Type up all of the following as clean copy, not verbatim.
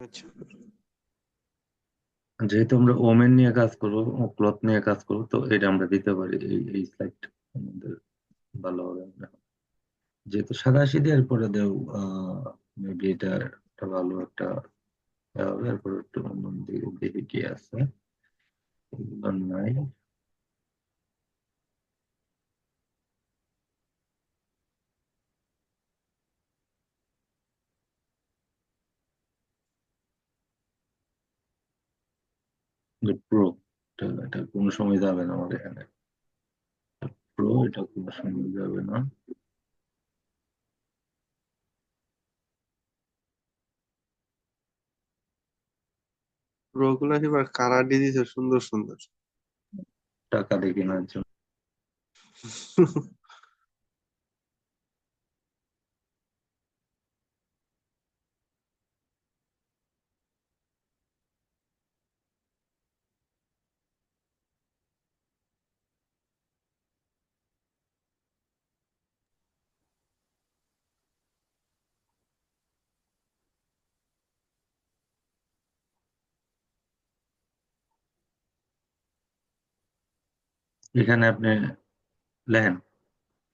আচ্ছা। যেহেতু আমরা ওমেন নিয়ে কাজ করবো, ক্লথ নিয়ে কাজ করবো, তো এটা আমরা দিতে পারি। এই স্লাইড আমাদের ভালো হবে। যেহেতু 87 দেওয়ার পরে দেও, মেবি এটা একটা ভালো একটা হবে। এরপর একটু অন্য দিকে দেখি কি আছে। এগুলো নাই। প্রো, এটা কোনো সময় যাবে না আমার এখানে। প্রো, এটা কোনো সময় যাবে না। রোগুলা এবার কালার দিয়ে দিছে সুন্দর সুন্দর। টাকা দিয়ে কেনার জন্য। এখানে আপনি লেখেন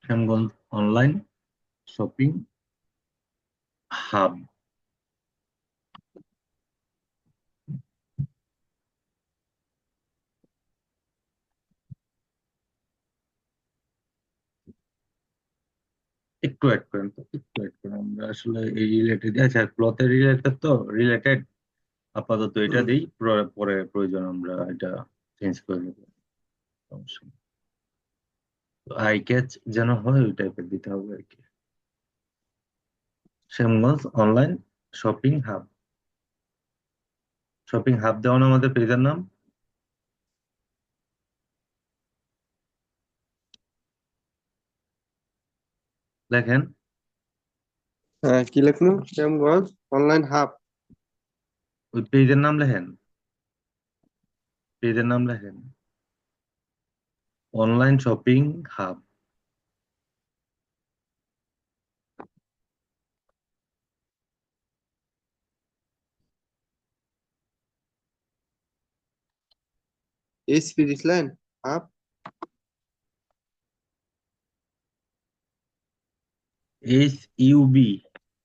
শ্যামগঞ্জ অনলাইন শপিং হাব। একটু অ্যাড করেন তো, একটু অ্যাড করেন। আমরা আসলে এই রিলেটেড, আচ্ছা ক্লথের রিলেটেড, তো রিলেটেড আপাতত এটা হুম। দিই। পরে প্রয়োজন আমরা এটা চেঞ্জ করে নেবো, সমস্যা নেই। আই ক্যাচ যেন হয় ওই টাইপের দিতে হবে আর কি। Shyamganj online shopping hub. Shopping hub দেওয়া না আমাদের পেজের নাম। দেখেন, হ্যাঁ, কি লেখলো? Shyamganj online hub. ওই পেজের নাম লেখেন, পেজের নাম লেখেন অনলাইন শপিং হাব। এইচপি দিছিলেন? Hub. HUB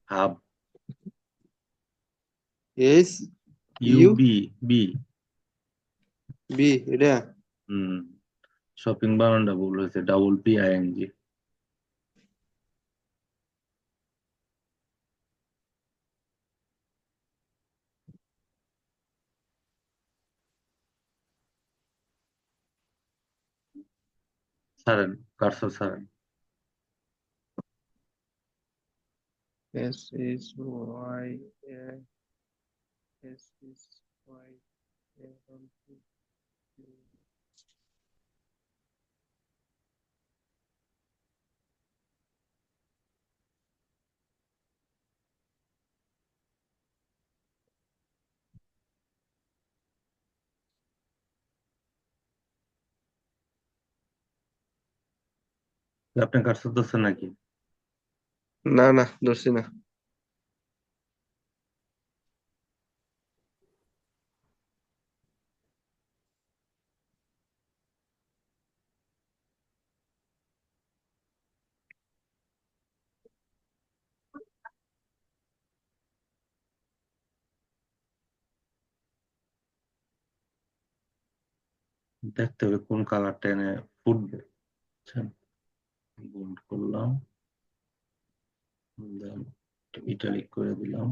hub. H U UB, B. B এটা। হুম, শপিং বানানটা ভুল হয়েছে, PING। সারেন, কার্সর সারেন। S S Y S S Y. আপনি কার্সর ধরছেন নাকি? না না, ধরছি না। দেখতে হবে কোন কালারটা এনে ফুটবে। বুঝছেন? বোল্ড করলাম, দেন ইটালিক করে দিলাম।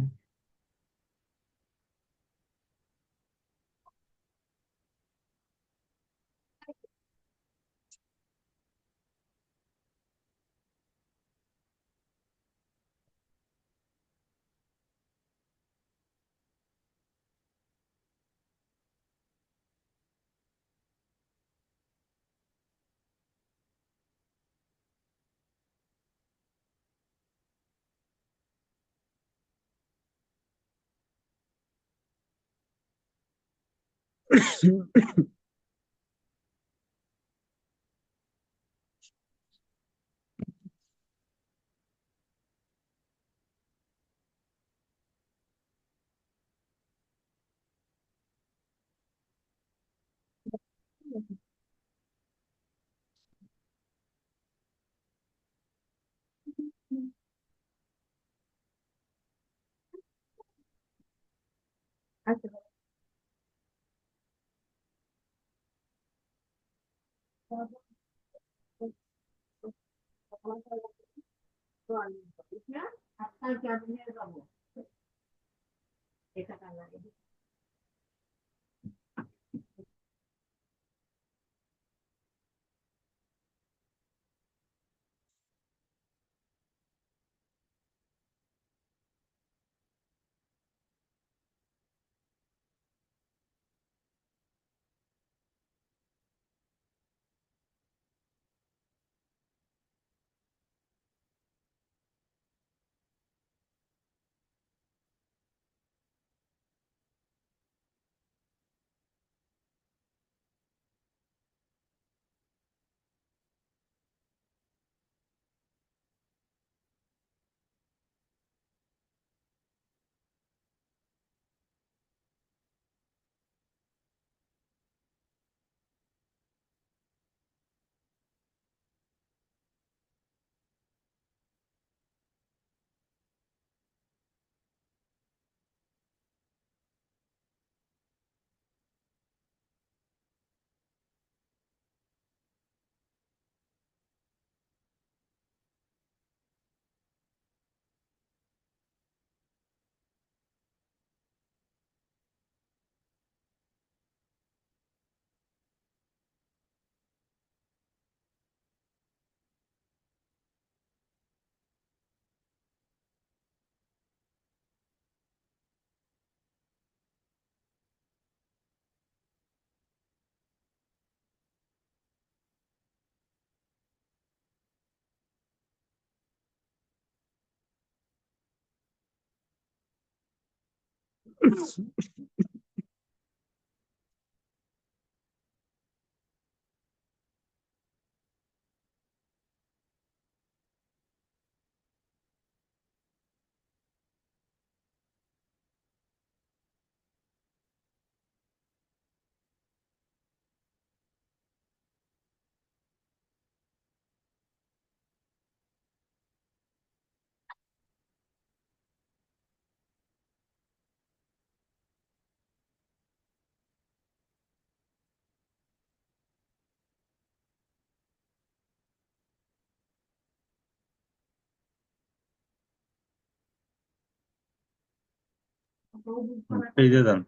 পেজে যান।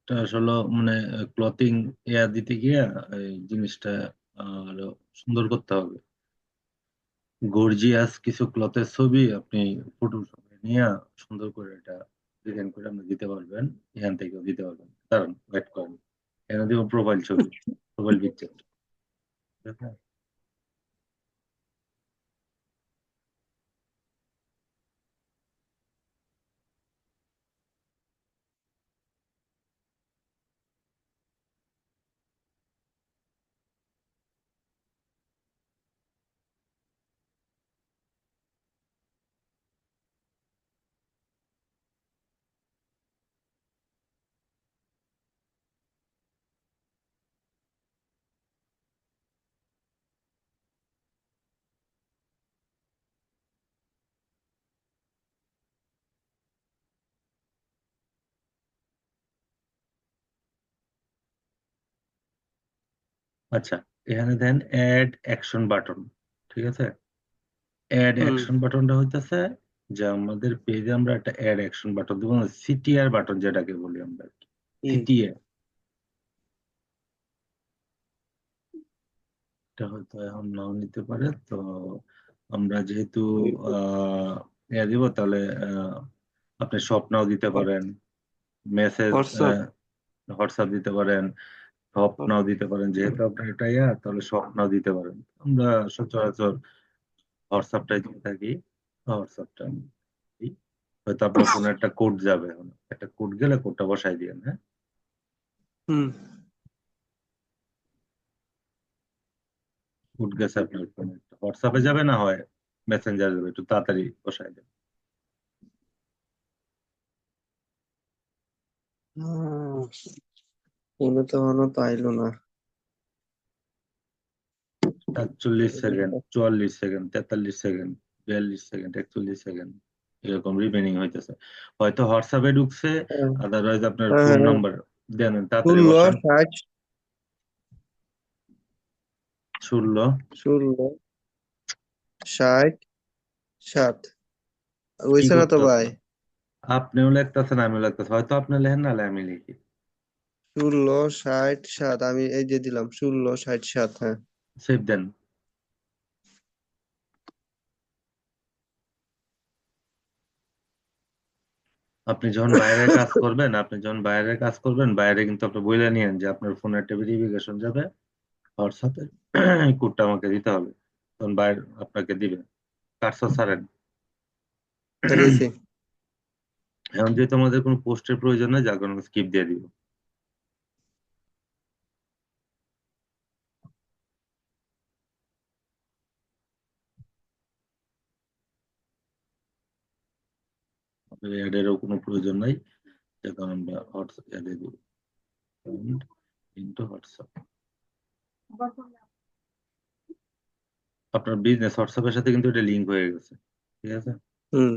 এটা আসলে মানে ক্লথিং এয়ার দিতে গিয়ে এই জিনিসটা আরো সুন্দর করতে হবে। গর্জিয়াস কিছু ক্লথের ছবি আপনি ফটোশপে নিয়ে সুন্দর করে এটা ডিজাইন করে আপনি দিতে পারবেন। এখান থেকেও দিতে পারবেন। দাঁড়ান, ওয়েট করেন। এখানে দিব প্রোফাইল ছবি, প্রোফাইল পিকচার। আচ্ছা, এখানে দেন অ্যাড অ্যাকশন বাটন। ঠিক আছে, অ্যাড হুম। অ্যাকশন বাটনটা হইতেছে যে আমাদের পেজে আমরা একটা অ্যাড অ্যাকশন বাটন দিব, সিটিআর বাটন যেটাকে বলি আমরা। হুম। সিটিআর এটা হয়তো এখন নাও নিতে পারে। তো আমরা যেহেতু দিব, তাহলে আপনি স্বপ্নাও দিতে পারেন, মেসেজ হোয়াটসঅ্যাপ। হোয়াটসঅ্যাপ দিতে পারেন, স্বপ্নাও দিতে পারেন। যেহেতু আপনার এটা তাহলে স্বপ্নাও দিতে পারেন। আমরা সচরাচর হোয়াটসঅ্যাপটাই দিয়ে থাকি। হোয়াটসঅ্যাপটা আমি দিই। হয়তো আপনার ফোনে একটা কোড যাবে, এখন একটা কোড গেলে কোডটা বসাই দিয়েন। হ্যাঁ, হুম। কোড গেছে আপনার ফোনে, হোয়াটসঅ্যাপে যাবে না হয় মেসেঞ্জার যাবে, একটু তাড়াতাড়ি বসাই দেন। ফোনে তো এখনো তো আইলো না। ৪৭ second, ৪৪ second, ৪৩ second, ৪২ second, ৪১ second, এরকম রিমেনিং হইতেছে। হয়তো হোয়াটসঅ্যাপে ঢুকছে, হ্যাঁ আদারওয়াইজ আপনার হ্যাঁ ফোন হ্যাঁ। নাম্বার দেন, তাড়াতাড়ি 16, বসান। 60, 16, 16, 60, 7 কি হইছে না তো ভাই? করতেছেন? আপনিও লিখতেছেন, আমিও লিখতেছি, হয়তো আপনি লেখেন নাহলে আমি লিখি। 16, 60, 7 আমি এই যে দিলাম 16, 60, 7। হ্যাঁ সেভ দেন। আপনি যখন বাইরে কাজ করবেন, বাইরে কিন্তু আপনি বলে নিয়েন যে আপনার ফোনে একটা ভেরিফিকেশন যাবে হোয়াটসঅ্যাপে, কোডটা আমাকে দিতে হবে, তখন বাইরে আপনাকে দিবে। কার্সর ছাড়েন। দাঁড়িয়েছি। এখন যেহেতু আমাদের কোনো পোস্টের প্রয়োজন নেই, যার কারণে স্কিপ দিয়ে দিব। অ্যাডেরও কোনো প্রয়োজন নাই, যার কারণে আমরা হোয়াটসঅ্যাপ অ্যাডে দিব। ইন্টু হোয়াটসঅ্যাপ, আপনার বিজনেস হোয়াটসঅ্যাপের সাথে কিন্তু এটা লিঙ্ক হয়ে গেছে, ঠিক আছে। হুম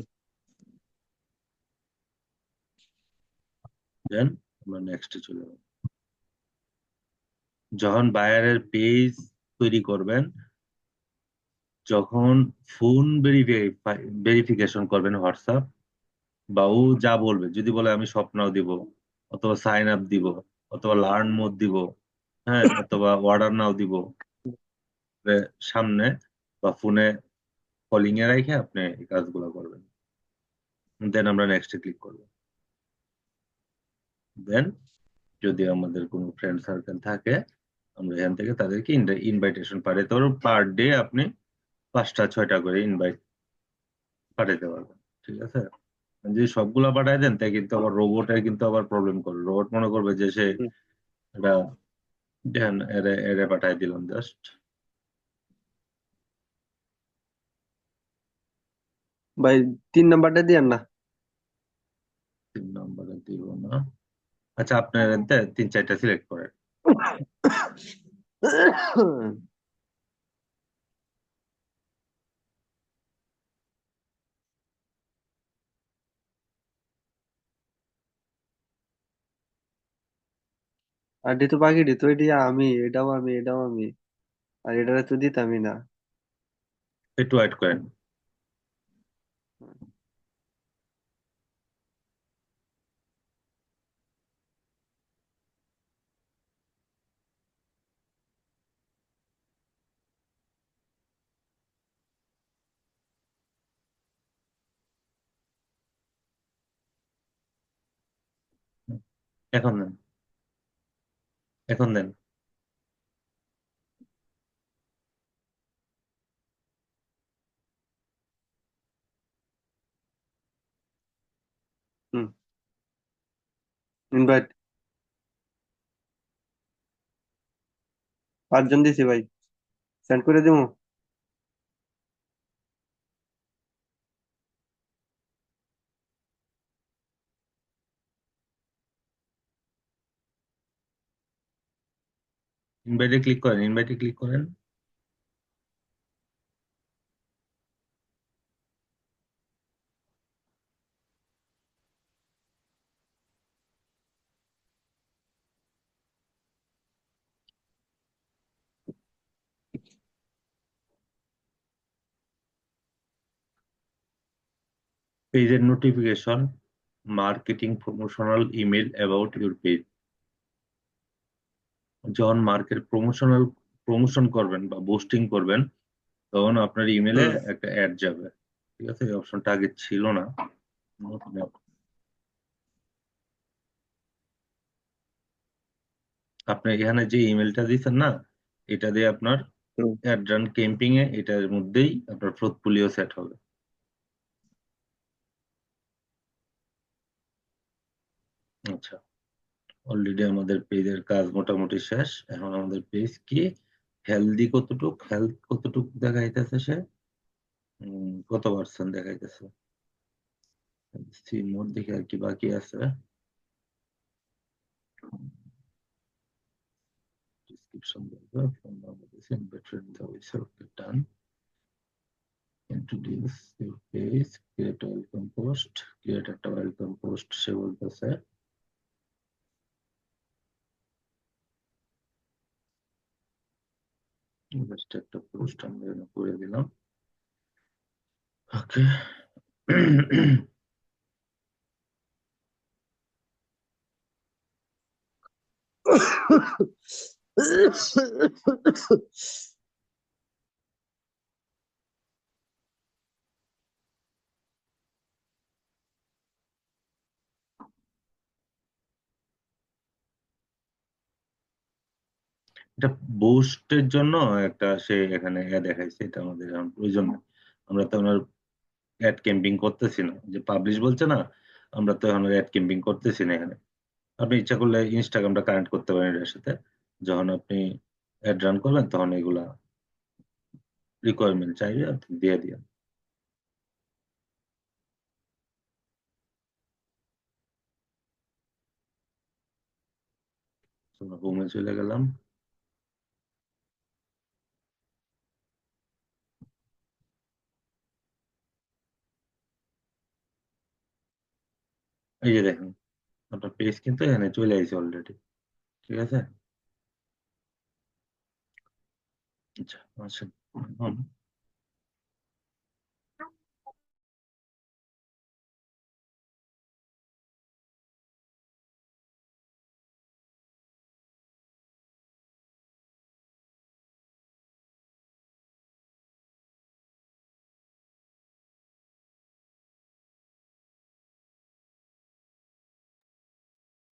দেন আমরা নেক্সটে চলে যাব। যখন বায়ারের পেজ তৈরি করবেন, যখন ফোন ভেরিফিকেশন করবেন হোয়াটসঅ্যাপ, বা ও যা বলবে, যদি বলে আমি স্বপ্নাও দিব, অথবা সাইন আপ দিব, অথবা লার্ন মোড দিব, হ্যাঁ, অথবা অর্ডার নাও দিব, সামনে বা ফোনে কলিং এ রেখে আপনি এই কাজগুলো করবেন। দেন আমরা নেক্সটে ক্লিক করব। দেন যদি আমাদের কোনো ফ্রেন্ড সার্কেল থাকে, আমরা এখান থেকে তাদেরকে ইনভাইটেশন পাঠাতে পারবো। পার ডে আপনি 5টা 6টা করে ইনভাইট পাঠাতে পারবেন, ঠিক আছে। যদি সবগুলা পাঠায় দেন, তাই কিন্তু আবার রোবটের কিন্তু আবার প্রবলেম করবে। রোবট মনে করবে যে সে হুম। এটা দেন এরে এরে পাঠায় দিলাম জাস্ট। ভাই 3 নাম্বারটা দিয়েন না। 3 নম্বরে দিব না। আচ্ছা, আপনার এতে 3 4টা সিলেক্ট করেন। আর দিত বাকি দিত এটি আমি, এটাও আমি, এটাও আমি, আর এটারে তো দিতামই না। একটু ওয়েট করেন। এখন দেন, এখন দেন। হুম, ইনভাইট 5 জন দিছি ভাই, সেন্ড করে দিবো। ইনভাইটে ক্লিক করেন, ইনভাইটে ক্লিক করেন। পেজের notification, marketing promotional email about your page. যখন মার্কেট প্রমোশন করবেন বা বুস্টিং করবেন, তখন আপনার ইমেলে হুম একটা অ্যাড যাবে, ঠিক আছে। এই অপশনটা আগে ছিল না, নতুন app। আপনি এখানে যে ইমেলটা দিচ্ছেন না, এটা দিয়ে আপনার হুম। অ্যাড রান ক্যাম্পিং এ এটার মধ্যেই আপনার পোর্টফোলিও সেট হবে। আচ্ছা, অলরেডি আমাদের পেজের কাজ মোটামুটি শেষ। এখন আমাদের পেজ কি হেলথ কতটুক দেখাইতেছে সে, কত পার্সেন্ট দেখাইতেছে, মোট দেখে আর কি বাকি আছে। ডেসক্রিপশন দেবো, ফোন নাম্বার দিয়েছি, ইনভাইট দিতে হয়েছে, ওকে ডান। introduce your page, create a welcome post, create একটা welcome post সে বলতেছে। জাস্ট একটা পোস্ট আমরা এখানে করে দিলাম, ওকে। এটা বুস্টের জন্য একটা সে এখানে দেখাইছে, এটা আমাদের এখন প্রয়োজন নেই। আমরা তো ওনার অ্যাড ক্যাম্পিং করতেছি না, যে পাবলিশ বলছে না, আমরা তো এখন অ্যাড ক্যাম্পিং করতেছি না এখানে। আপনি ইচ্ছা করলে ইনস্টাগ্রামটা কানেক্ট করতে পারেন এর সাথে, যখন আপনি অ্যাড রান করবেন তখন এগুলা রিকোয়ারমেন্ট চাইবে, আপনি দিয়ে দিন। আমরা হোমে চলে গেলাম। এই যে দেখেন, আপনার পেজ কিন্তু এখানে চলে আসছে অলরেডি, ঠিক আছে। আচ্ছা আসেন, এখন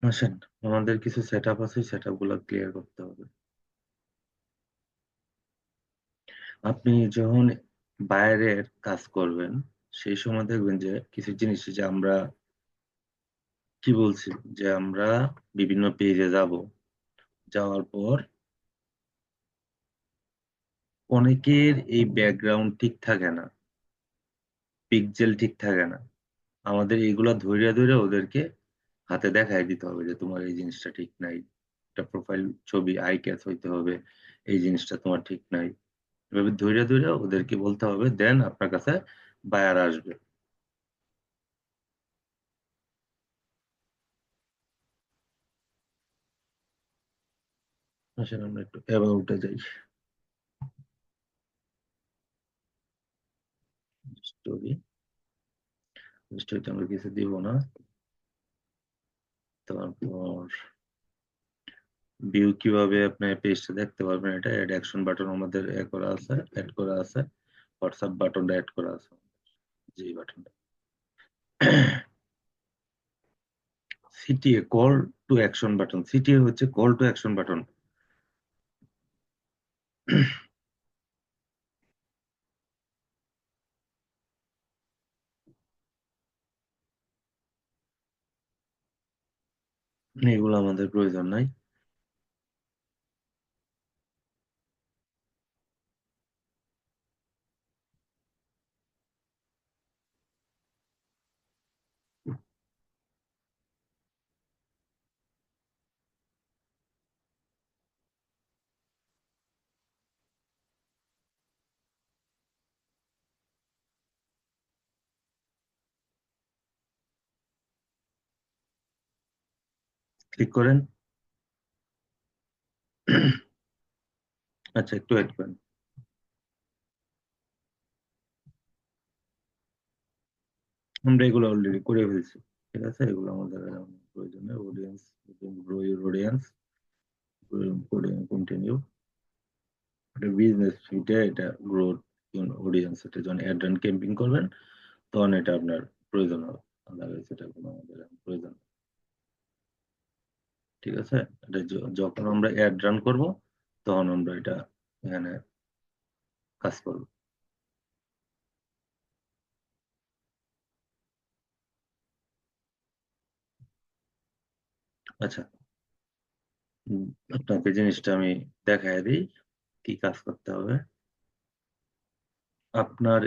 আসেন, আমাদের কিছু সেট আপ আছে, সেট আপ গুলো ক্লিয়ার করতে হবে। আপনি যখন বাইরের কাজ করবেন সেই সময় দেখবেন যে কিছু জিনিস, যে আমরা কি বলছি, যে আমরা বিভিন্ন পেজে যাব, যাওয়ার পর অনেকের এই ব্যাকগ্রাউন্ড ঠিক থাকে না, পিক্সেল ঠিক থাকে না। আমাদের এইগুলা ধৈর্য ধরে ওদেরকে হাতে দেখাই দিতে হবে যে তোমার এই জিনিসটা ঠিক নাই, একটা প্রোফাইল ছবি আই ক্যাচ হইতে হবে, এই জিনিসটা তোমার ঠিক নাই। এভাবে ধৈর্য ধরে ওদেরকে বলতে হবে, দেন আপনার কাছে বায়ার আসবে। আসলে আমরা একটু অ্যাবাউটে যাই। স্টোরি, স্টোরিতে আমরা কিছু দিব না। তারপর ভিউ কিভাবে আপনি পেজটা দেখতে পারবেন, এটা অ্যাড অ্যাকশন বাটন আমাদের এ করা আছে, অ্যাড করা আছে। হোয়াটসঅ্যাপ বাটনটা অ্যাড করা আছে, যে বাটনটা। CTA, call to action button, CTA হচ্ছে কল টু অ্যাকশন বাটন। এগুলো আমাদের প্রয়োজন নাই। ক্লিক করেন। আচ্ছা একটু ওয়েট করেন, আমরা এগুলো অলরেডি করে ফেলছি, ঠিক আছে। এগুলো আমাদের প্রয়োজন নেই। Audience, grow your audience, continue. এটা বিজনেস ফিটে, এটা গ্রোথ অডিয়েন্স, এটা যখন অ্যাড রান ক্যাম্পিং করবেন তখন এটা আপনার প্রয়োজন হবে, আদারওয়াইজ এটা কোনো আমাদের এখন প্রয়োজন নেই, ঠিক আছে। এটা যখন আমরা অ্যাড রান করব তখন আমরা এটা এখানে কাজ করব। আচ্ছা, উম, আপনাকে জিনিসটা আমি দেখাই দিই কি কাজ করতে হবে। আপনার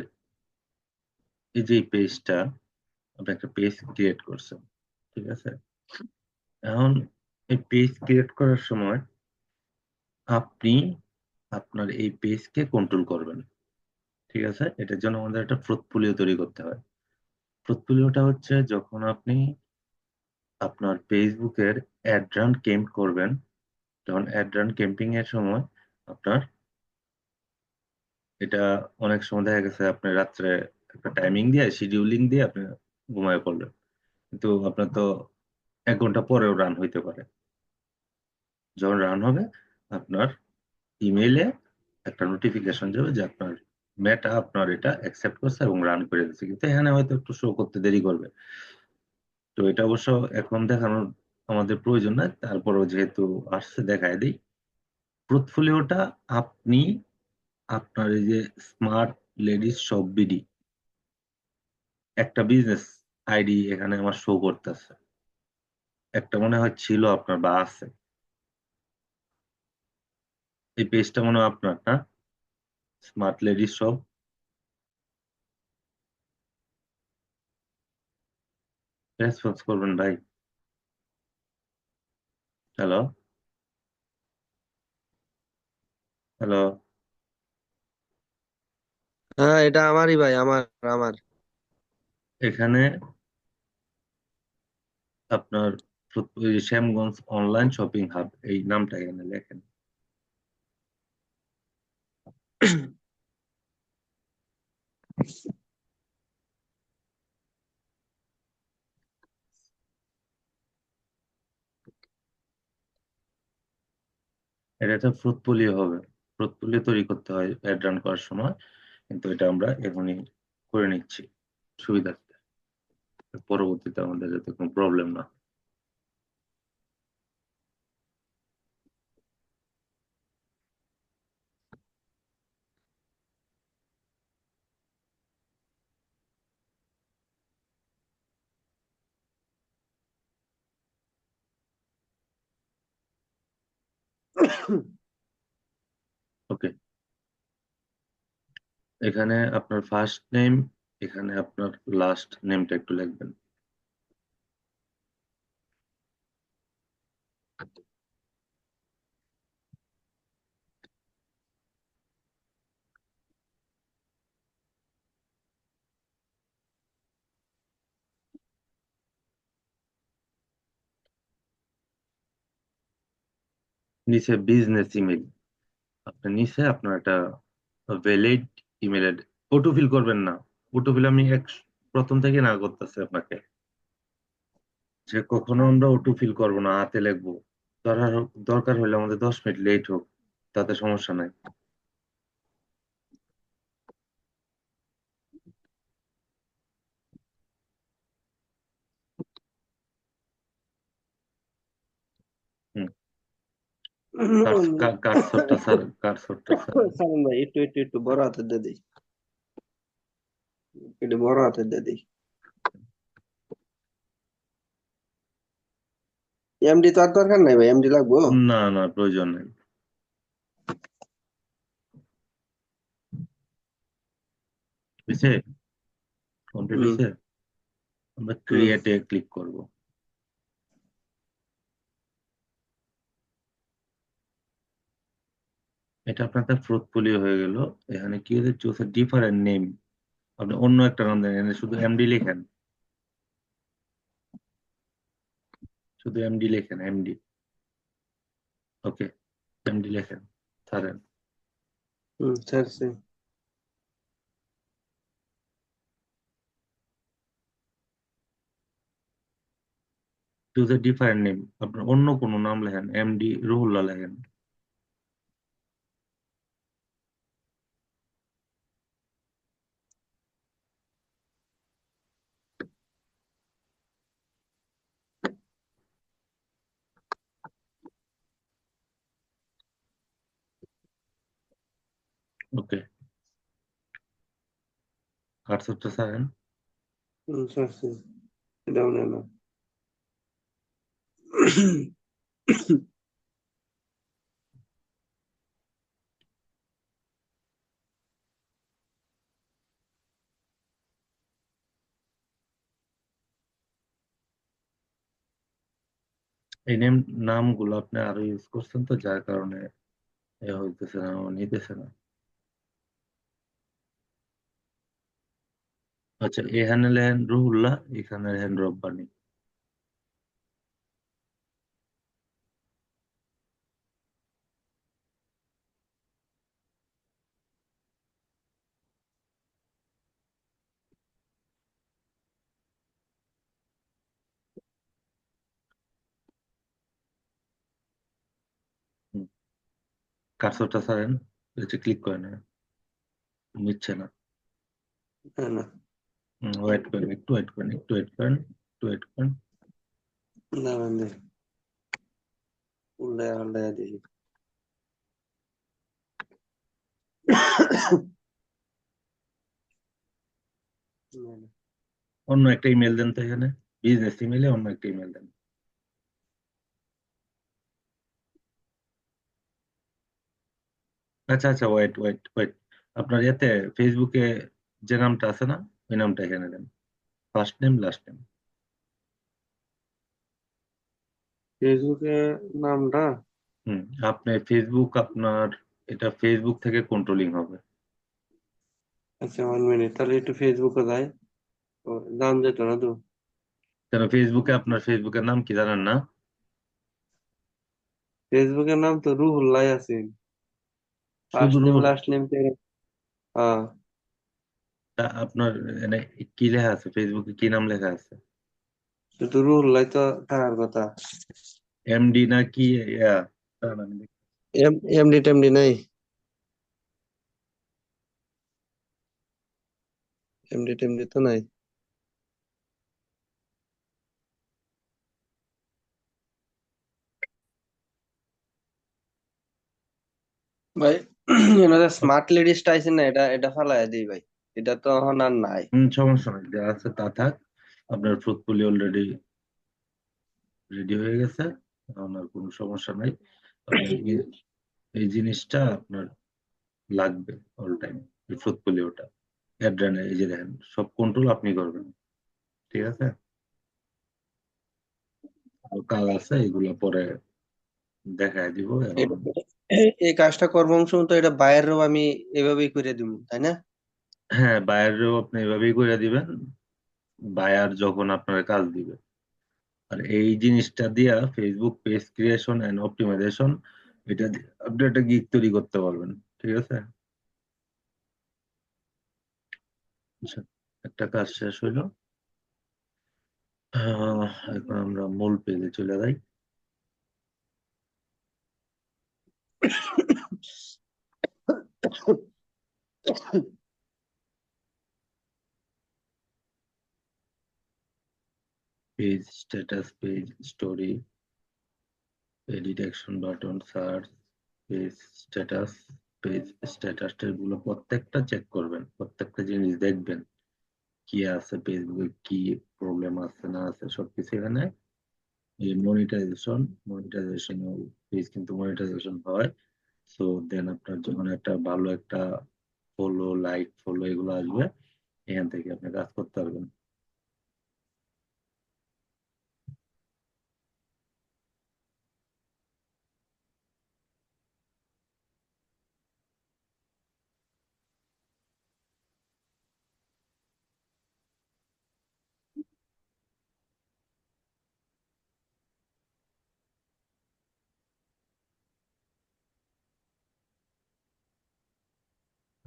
এই যে পেজটা, আপনি একটা পেজ ক্রিয়েট করছেন, ঠিক আছে। এখন এই পেজ ক্রিয়েট করার সময় আপনি আপনার এই পেজকে কন্ট্রোল করবেন। ঠিক আছে, এটার জন্য আমাদের একটা পোর্টফোলিও তৈরি করতে হয়। পোর্টফোলিওটা হচ্ছে যখন আপনি আপনার ফেসবুকের অ্যাড রান ক্যাম্প করবেন, যখন অ্যাড রান ক্যাম্পিং এর সময় আপনার এটা অনেক সময় দেখা গেছে আপনি রাত্রে একটা টাইমিং দিয়ে শিডিউলিং দিয়ে আপনি ঘুমায় পড়লেন, কিন্তু আপনার তো 1 ঘন্টা পরেও রান হইতে পারে। যখন রান হবে আপনার ইমেইলে একটা নোটিফিকেশন যাবে যে আপনার মেটা আপনার এটা অ্যাকসেপ্ট করছে এবং রান করে দিচ্ছে, কিন্তু এখানে হয়তো একটু শো করতে দেরি করবে। তো এটা অবশ্য এখন দেখানোর আমাদের প্রয়োজন নাই, তারপরেও যেহেতু আসছে দেখায় দিই। পোর্টফোলিওটা আপনি আপনার এই যে স্মার্ট লেডিস শপ বিডি একটা বিজনেস আইডি এখানে আমার শো করতেছে, একটা মনে হয় ছিল আপনার বা আছে, এই পেজটা মনে হয় আপনার না, স্মার্ট লেডিস শপ। রেসপন্স করবেন ভাই। Hello, hello. হ্যাঁ, এটা আমারই ভাই, আমার। এখানে আপনার ওই যে শ্যামগঞ্জ অনলাইন শপিং হাব এই নামটা এখানে লেখেন। এটা একটা পোর্টফোলিও হবে, পোর্টফোলিও তৈরি করতে হয় অ্যাড রান করার সময়, কিন্তু এটা আমরা এখনই করে নিচ্ছি সুবিধার্থে, পরবর্তীতে আমাদের যাতে কোনো প্রবলেম না হয়। ওকে, এখানে আপনার ফার্স্ট নেম, এখানে আপনার লাস্ট নেমটা একটু লিখবেন। নিচে বিজনেস ইমেল, আপনার নিচে আপনার একটা ভ্যালিড ইমেল অটোফিল করবেন না। অটোফিল আমি প্রথম থেকে না করতেছি আপনাকে, যে কখনো আমরা অটোফিল করবো না, হাতে লিখবো। দরকার দরকার হলে আমাদের 10 মিনিট লেট হোক, তাতে সমস্যা নাই। হুম। কার্সরটা স্যার, কার্সরটা স্যার। সালাম ভাই, একটু বড় হাতে দিয়ে দিই, একটু বড় হাতে দিয়ে দিই। এমডি তো আর দরকার নাই ভাই, এমডি লাগবো? না না, প্রয়োজন নেই। বুঝছে, কমপ্লিট হুম। হয়েছে। আমরা হুম। ক্রিয়েটে ক্লিক করব। এটা আপনার একটা পোর্টফোলিও হয়ে গেল। এখানে কি হচ্ছে, চুজ ডিফারেন্ট নেম, আপনি অন্য একটা নাম দেন, এখানে শুধু এমডি লেখেন, শুধু এমডি লেখেন, এমডি। ওকে, এমডি লেখেন, ছাড়েন। হুম, ছাড়ছি। চুজ এ ডিফারেন্ট নেম, আপনার অন্য কোনো নাম লেখেন, এমডি রুহুল্লাহ লেখেন। ওকে, কার্সরটা ছাড়েন। হুম, ছাড়ছি। এটাও নেই না। এই নামগুলো আপনি আরো ইউজ করছেন তো, যার কারণে এ হইতেছে না, ও নিতেছে না। আচ্ছা, এখানে লেখেন রুহুল্লাহ, এখানে লেখেন রব্বানি। কার্সরটা ছাড়েন, ক্লিক করেন, নিচ্ছে না। না না ওয়েট করেন, একটু ওয়েট করেন, একটু ওয়েট করেন, একটু ওয়েট করেন। না বন্ধু, উল্টায় পাল্টায় দেখি। না, না। অন্য একটা ইমেল দেন তো এখানে, বিজনেস ইমেলে অন্য একটা ইমেল দেন। আচ্ছা আচ্ছা, ওয়েট ওয়েট ওয়েট, আপনার ইয়াতে ফেসবুকে যে নামটা আছে না, ওই নামটা এখানে দেন, ফার্স্ট নেম লাস্ট নেম। ফেসবুকে নামটা। হুম। আপনি ফেসবুক আপনার, এটা ফেসবুক থেকে কন্ট্রোলিং হবে। আচ্ছা 1 মিনিট, তাহলে একটু ফেসবুকে যাই। ও, নাম যেত না তো। কেন ফেসবুকে, আপনার ফেসবুকের নাম কি জানেন না? ফেসবুকের নাম তো রুহুল্লাহ ইয়াসিন। শুধু first name Ruhul, last name. হ্যাঁ। আপনার এনে কি লেখা আছে ফেসবুকে, কি নাম লেখা আছে? শুধু রুহুল্লাহ তো থাকার কথা। এমডি না কি? ইয়া, দাঁড়ান আমি দেখি। এমডি টেমডি নাই। এমডি টেমডি তো নাই ভাই। এনাদের স্মার্ট লেডিসটা আইছে না, এটা এটা ফালাই দিই ভাই। এটা তো এখন আর নাই। সমস্যা নাই, যা আছে তা থাক। আপনার ফ্রুটফুলি অলরেডি রেডি হয়ে গেছে, আমার কোনো সমস্যা নাই। আপনার এই জিনিসটা আপনার লাগবে অল টাইম, এই ফ্রুটফুলিওটা অ্যাড্রানে, এই যে দেখেন সব কন্ট্রোল আপনি করবেন, ঠিক আছে? তো কাজ আছে, এগুলো পরে দেখায় দিব এখন। এই কাজটা করবো অংশ তো, এটা বাইরেও আমি এভাবেই করে দিব, তাই না? হ্যাঁ, বায়ারও আপনি এভাবেই করে দিবেন, বায়ার যখন আপনার কাজ দিবে। আর এই জিনিসটা দিয়া Facebook page creation and optimization, এটা দিয়ে আপনি একটা গিগ তৈরি করতে পারবেন, ঠিক আছে? আচ্ছা, একটা কাজ শেষ হইলো। এখন আমরা মূল পেজে চলে যাই। Page status, page story, edit action button, search, page status. Page status গুলো প্রত্যেকটা চেক করবেন, প্রত্যেকটা জিনিস দেখবেন কি আছে ফেসবুকে, কি প্রবলেম আছে না আছে সবকিছু এখানে। এই মনিটাইজেশন, মনিটাইজেশন পেজ কিন্তু মনিটাইজেশন হয়। সো দেন আপনার যখন একটা ভালো একটা ফলো, লাইক, ফলো এগুলো আসবে, এখান থেকে আপনি কাজ করতে পারবেন।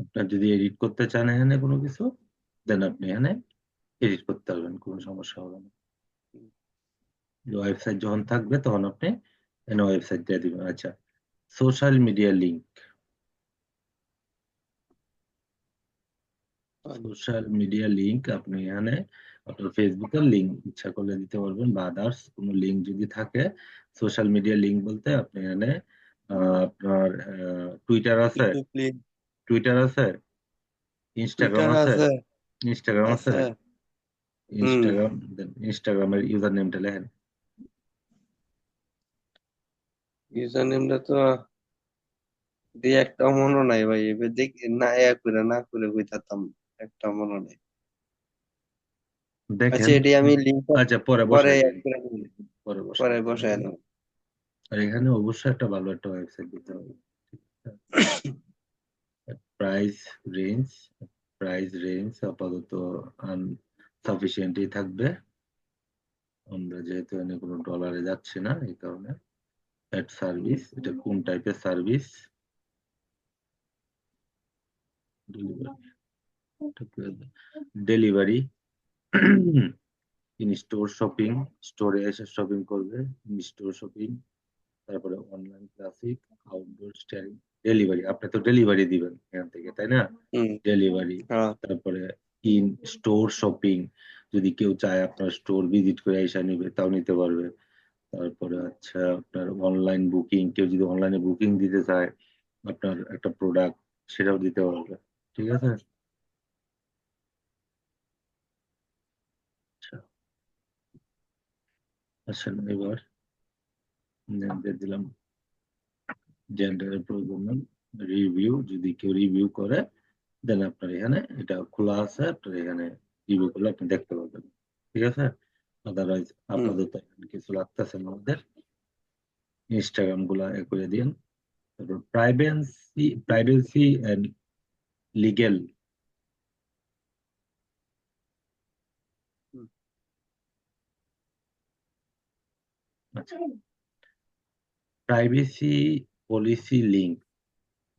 আপনার যদি এডিট করতে চান এখানে কোনো কিছু, দেন আপনি এখানে এডিট করতে পারবেন, কোনো সমস্যা হবে না। ওয়েবসাইট যখন থাকবে তখন আপনি এখানে ওয়েবসাইট দিয়ে দিবেন। আচ্ছা, social media link, social media link আপনি এখানে আপনার ফেসবুকের লিঙ্ক ইচ্ছা করলে দিতে পারবেন, বা আদার্স কোনো লিঙ্ক যদি থাকে। সোশ্যাল মিডিয়া লিঙ্ক বলতে আপনি এখানে আপনার টুইটার আছে, ইউটিউব লিংক। টুইটার আছে, ইনস্টাগ্রাম টুইটার আছে, আছে। ইনস্টাগ্রাম আছে, আছে। হুম। ইনস্টাগ্রাম, ইনস্টাগ্রামের ইউজার নেমটা লেখেন। ইউজার নেমটা তো দিয়ে একটা মনে নাই ভাই, এবার দেখ। না এক করে না করে কইতাম। একটা মনে নাই। আচ্ছা, দেখেন। এটি আমি লিঙ্ক আচ্ছা, পরে পরে বসাই add দিন, করে দিবো। পরে পরে বসাই দিন বসায় এগুলো। দেবো। আর এখানে অবশ্যই একটা ভালো একটা ওয়েবসাইট দিতে হবে। প্রাইস রেঞ্জ প্রাইস রেঞ্জ আপাতত আনসাফিসিয়েন্টই থাকবে। আমরা যেহেতু এখানে কোনো ডলারে যাচ্ছি না, এই কারণে অ্যাড সার্ভিস, এটা কোন টাইপের service? Delivery, in store shopping, স্টোরে এসে শপিং করবে, ইন স্টোর শপিং, তারপরে online classic, outdoor style, delivery. আপনি তো ডেলিভারি দিবেন এখান থেকে, তাই না? হুম। ডেলিভারি। হ্যাঁ। তারপরে ইন স্টোর শপিং, যদি কেউ চায় আপনার স্টোর ভিজিট করে এসে নিবে, তাও নিতে পারবে। তারপরে আচ্ছা, আপনার অনলাইন বুকিং, কেউ যদি অনলাইনে বুকিং দিতে চায় আপনার একটা প্রোডাক্ট, সেটাও দিতে পারবে। ঠিক আছে? আচ্ছা, আসেন এবার দিয়ে দিলাম জেন্ডারের প্রয়োজন নেই। রিভিউ, যদি কেউ রিভিউ করে দেন আপনার এখানে এটা খোলা আছে, আপনার এখানে রিভিউ করলে আপনি দেখতে পাবেন। ঠিক আছে? আদারওয়াইজ হুম। আপাতত এখানে কিছু লাগতেছে না আমাদের। ইনস্টাগ্রাম গুলা এ করে দিন। তারপর প্রাইভেসি এন্ড লিগেল। হুম। আচ্ছা, প্রাইভেসি পলিসি লিঙ্ক,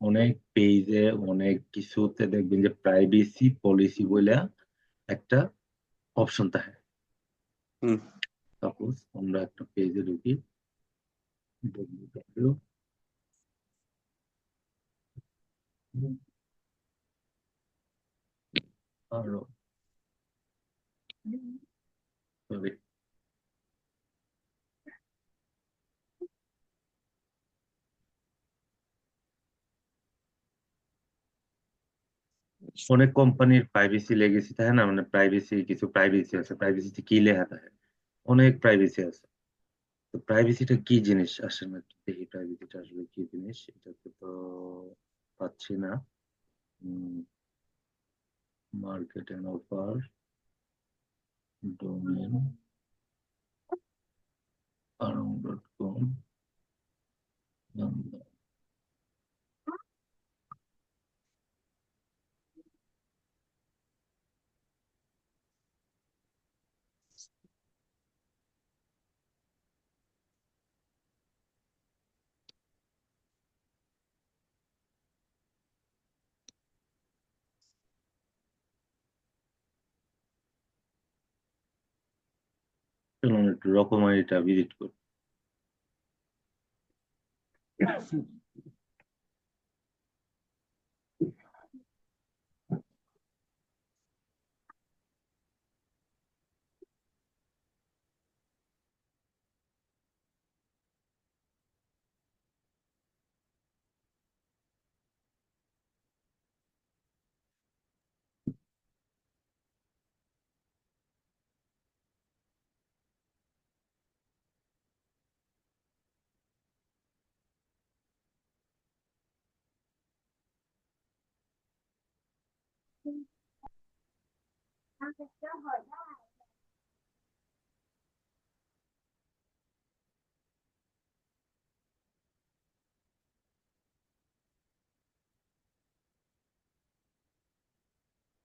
অনেক পেজে অনেক কিছুতে দেখবেন যে প্রাইভেসি পলিসি বলে একটা অপশন থাকে। হুম। সাপোজ আমরা একটা পেজে ঢুকি, www, আরো, sorry, অনেক কোম্পানির প্রাইভেসি লেগেসি থাকে না, মানে প্রাইভেসি, কিছু প্রাইভেসি আছে, প্রাইভেসিতে কি লেখা থাকে, অনেক প্রাইভেসি আছে। তো প্রাইভেসিটা কি জিনিস আসলে একটু দেখি, প্রাইভেসিটা আসলে কি জিনিস, এটাকে তো পাচ্ছি না। Market and offer, domain, arong.com, চলুন একটু রকমারিটা ভিজিট করি।